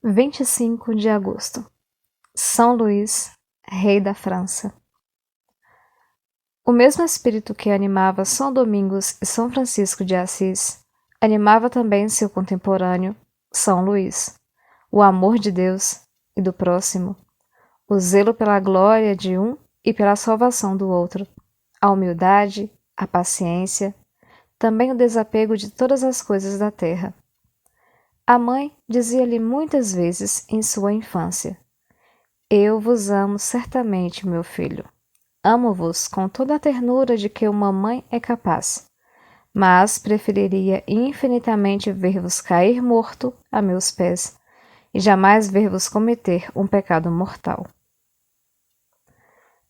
25 de agosto. São Luís, rei da França. O mesmo espírito que animava São Domingos e São Francisco de Assis, animava também seu contemporâneo, São Luís. O amor de Deus e do próximo, o zelo pela glória de um e pela salvação do outro, a humildade, a paciência, também o desapego de todas as coisas da terra. A mãe dizia-lhe muitas vezes em sua infância: Eu vos amo certamente, meu filho. Amo-vos com toda a ternura de que uma mãe é capaz, mas preferiria infinitamente ver-vos cair morto a meus pés e jamais ver-vos cometer um pecado mortal.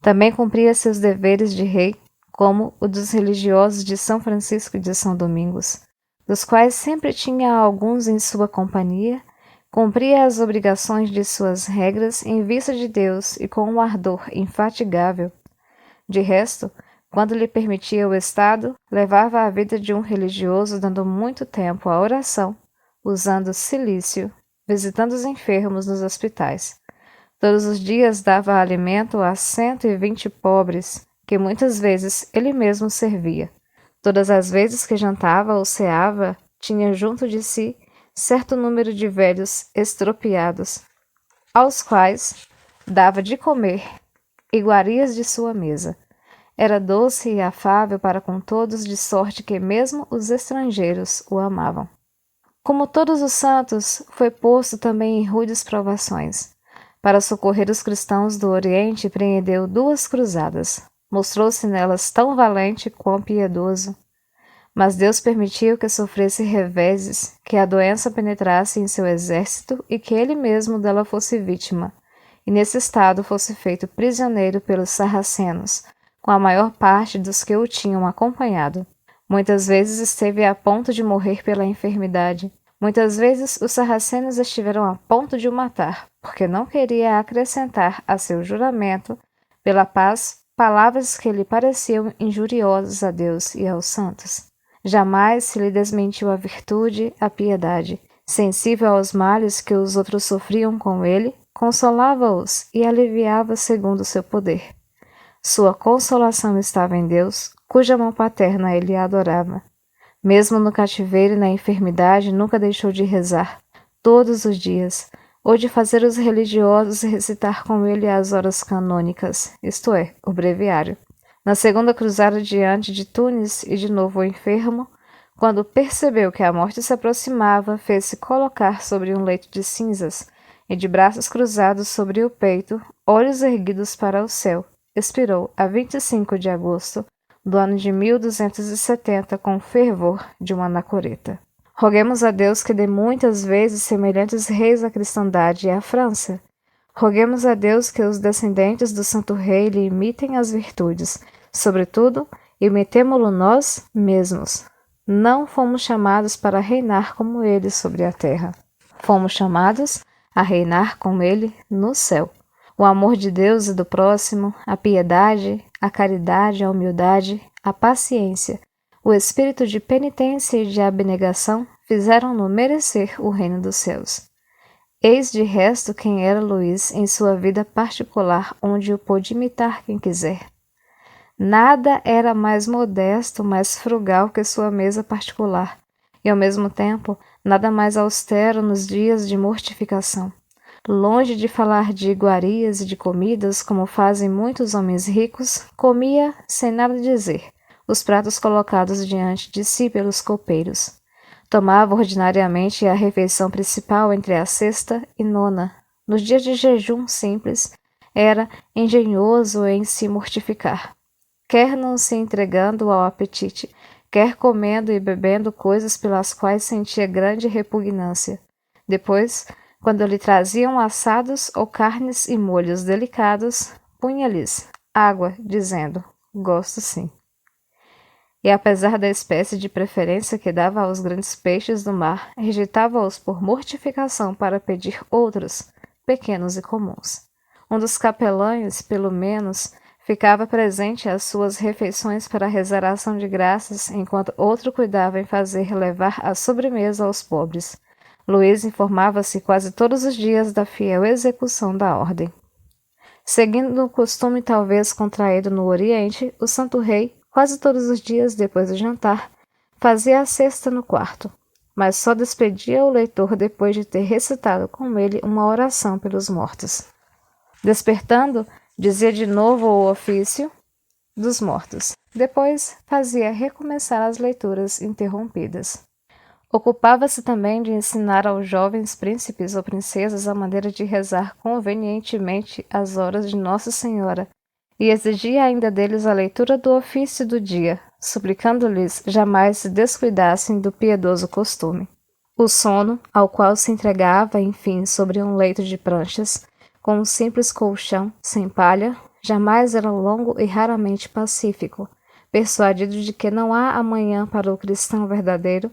Também cumpria seus deveres de rei, como o dos religiosos de São Francisco e de São Domingos, dos quais sempre tinha alguns em sua companhia, cumpria as obrigações de suas regras em vista de Deus e com um ardor infatigável. De resto, quando lhe permitia o estado, levava a vida de um religioso, dando muito tempo à oração, usando cilício, visitando os enfermos nos hospitais. Todos os dias dava alimento a 120 pobres, que muitas vezes ele mesmo servia. Todas as vezes que jantava ou ceava, tinha junto de si certo número de velhos estropiados, aos quais dava de comer iguarias de sua mesa. Era doce e afável para com todos, de sorte que mesmo os estrangeiros o amavam. Como todos os santos, foi posto também em rudes provações. Para socorrer os cristãos do Oriente, empreendeu 2 cruzadas. Mostrou-se nelas tão valente quão piedoso. Mas Deus permitiu que sofresse reveses, que a doença penetrasse em seu exército e que ele mesmo dela fosse vítima, e nesse estado fosse feito prisioneiro pelos sarracenos, com a maior parte dos que o tinham acompanhado. Muitas vezes esteve a ponto de morrer pela enfermidade. Muitas vezes os sarracenos estiveram a ponto de o matar, porque não queria acrescentar a seu juramento, pela paz, palavras que lhe pareciam injuriosas a Deus e aos santos. Jamais se lhe desmentiu a virtude, a piedade. Sensível aos males que os outros sofriam com ele, consolava-os e aliviava segundo o seu poder. Sua consolação estava em Deus, cuja mão paterna ele adorava. Mesmo no cativeiro e na enfermidade, nunca deixou de rezar, todos os dias, ou de fazer os religiosos recitar com ele as horas canônicas, isto é, o breviário. Na segunda cruzada diante de Tunis e de novo o enfermo, quando percebeu que a morte se aproximava, fez-se colocar sobre um leito de cinzas e, de braços cruzados sobre o peito, olhos erguidos para o céu, expirou a 25 de agosto do ano de 1270 com o fervor de uma anacoreta. Roguemos a Deus que dê muitas vezes semelhantes reis à cristandade e à França. Roguemos a Deus que os descendentes do Santo Rei lhe imitem as virtudes, sobretudo, imitemo-lo nós mesmos. Não fomos chamados para reinar como ele sobre a terra. Fomos chamados a reinar com ele no céu. O amor de Deus e do próximo, a piedade, a caridade, a humildade, a paciência, o espírito de penitência e de abnegação fizeram-no merecer o reino dos céus. Eis de resto quem era Luís em sua vida particular, onde o pôde imitar quem quiser. Nada era mais modesto, mais frugal que sua mesa particular, e ao mesmo tempo nada mais austero nos dias de mortificação. Longe de falar de iguarias e de comidas, como fazem muitos homens ricos, comia, sem nada dizer, os pratos colocados diante de si pelos copeiros. Tomava ordinariamente a refeição principal entre a sexta e nona. Nos dias de jejum simples, era engenhoso em se mortificar, quer não se entregando ao apetite, quer comendo e bebendo coisas pelas quais sentia grande repugnância. Depois, quando lhe traziam assados ou carnes e molhos delicados, punha-lhes água, dizendo: gosto sim. E apesar da espécie de preferência que dava aos grandes peixes do mar, rejeitava-os por mortificação para pedir outros, pequenos e comuns. Um dos capelães, pelo menos, ficava presente às suas refeições para rezar a ação de graças, enquanto outro cuidava em fazer levar a sobremesa aos pobres. Luís informava-se quase todos os dias da fiel execução da ordem. Seguindo o costume talvez contraído no Oriente, o Santo Rei, quase todos os dias depois do jantar, fazia a cesta no quarto, mas só despedia o leitor depois de ter recitado com ele uma oração pelos mortos. Despertando, dizia de novo o ofício dos mortos. Depois, fazia recomeçar as leituras interrompidas. Ocupava-se também de ensinar aos jovens príncipes ou princesas a maneira de rezar convenientemente as horas de Nossa Senhora, e exigia ainda deles a leitura do ofício do dia, suplicando-lhes jamais se descuidassem do piedoso costume. O sono, ao qual se entregava, enfim, sobre um leito de pranchas, com um simples colchão, sem palha, jamais era longo e raramente pacífico. Persuadido de que não há amanhã para o cristão verdadeiro,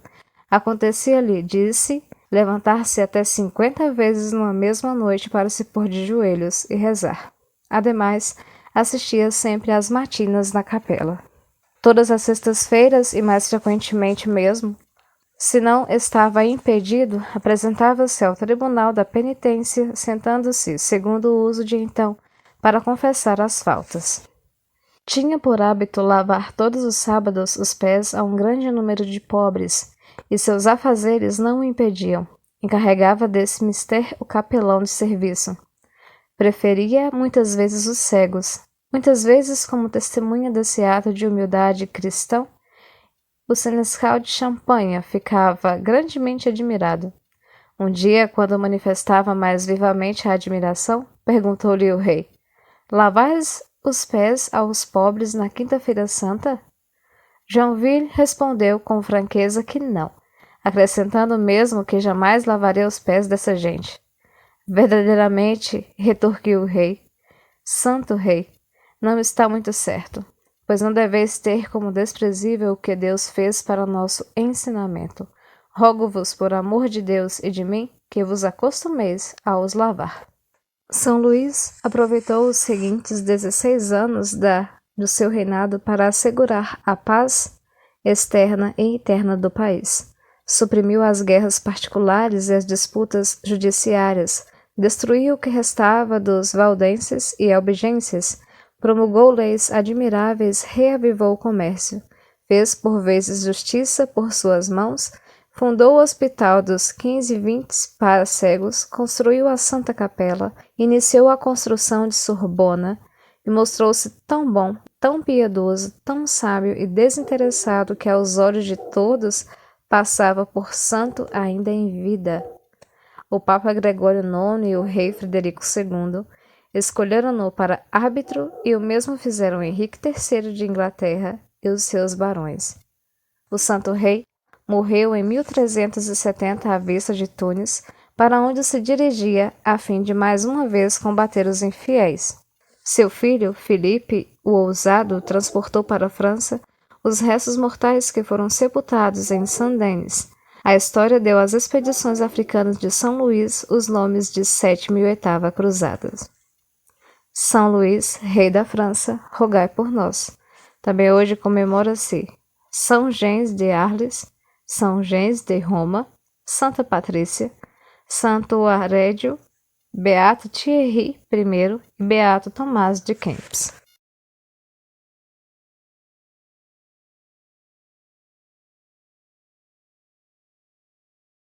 acontecia-lhe, disse, levantar-se até 50 vezes numa mesma noite para se pôr de joelhos e rezar. Ademais, assistia sempre às matinas na capela. Todas as sextas-feiras, e mais frequentemente mesmo, se não estava impedido, apresentava-se ao tribunal da penitência, sentando-se, segundo o uso de então, para confessar as faltas. Tinha por hábito lavar todos os sábados os pés a um grande número de pobres, e seus afazeres não o impediam. Encarregava desse mister o capelão de serviço. Preferia muitas vezes os cegos. Muitas vezes, como testemunha desse ato de humildade cristão, o senescal de Champagne ficava grandemente admirado. Um dia, quando manifestava mais vivamente a admiração, perguntou-lhe o rei: "Lavais os pés aos pobres na Quinta-feira Santa?" Joinville respondeu com franqueza que não, acrescentando mesmo que jamais lavaria os pés dessa gente. Verdadeiramente, retorquiu o rei, Santo Rei, não está muito certo, pois não deveis ter como desprezível o que Deus fez para nosso ensinamento. Rogo-vos, por amor de Deus e de mim, que vos acostumeis a os lavar. São Luís aproveitou os seguintes 16 anos do seu reinado para assegurar a paz externa e interna do país. Suprimiu as guerras particulares e as disputas judiciárias, destruiu o que restava dos valdenses e albigenses, promulgou leis admiráveis, reavivou o comércio, fez por vezes justiça por suas mãos, fundou o Hospital dos 15 e 20 para cegos, construiu a Santa Capela, iniciou a construção de Sorbona e mostrou-se tão bom, tão piedoso, tão sábio e desinteressado que aos olhos de todos passava por santo ainda em vida. O Papa Gregório IX e o rei Frederico II escolheram-no para árbitro e o mesmo fizeram Henrique III de Inglaterra e os seus barões. O Santo Rei morreu em 1370 à vista de Tunis, para onde se dirigia a fim de mais uma vez combater os infiéis. Seu filho, Filipe, o ousado, transportou para a França os restos mortais que foram sepultados em Saint-Denis. A história deu às expedições africanas de São Luís os nomes de 7ª e 8ª Cruzadas. São Luís, rei da França, rogai por nós. Também hoje comemora-se São Gens de Arles, São Gens de Roma, Santa Patrícia, Santo Arédio, Beato Thierry I e Beato Tomás de Kempis.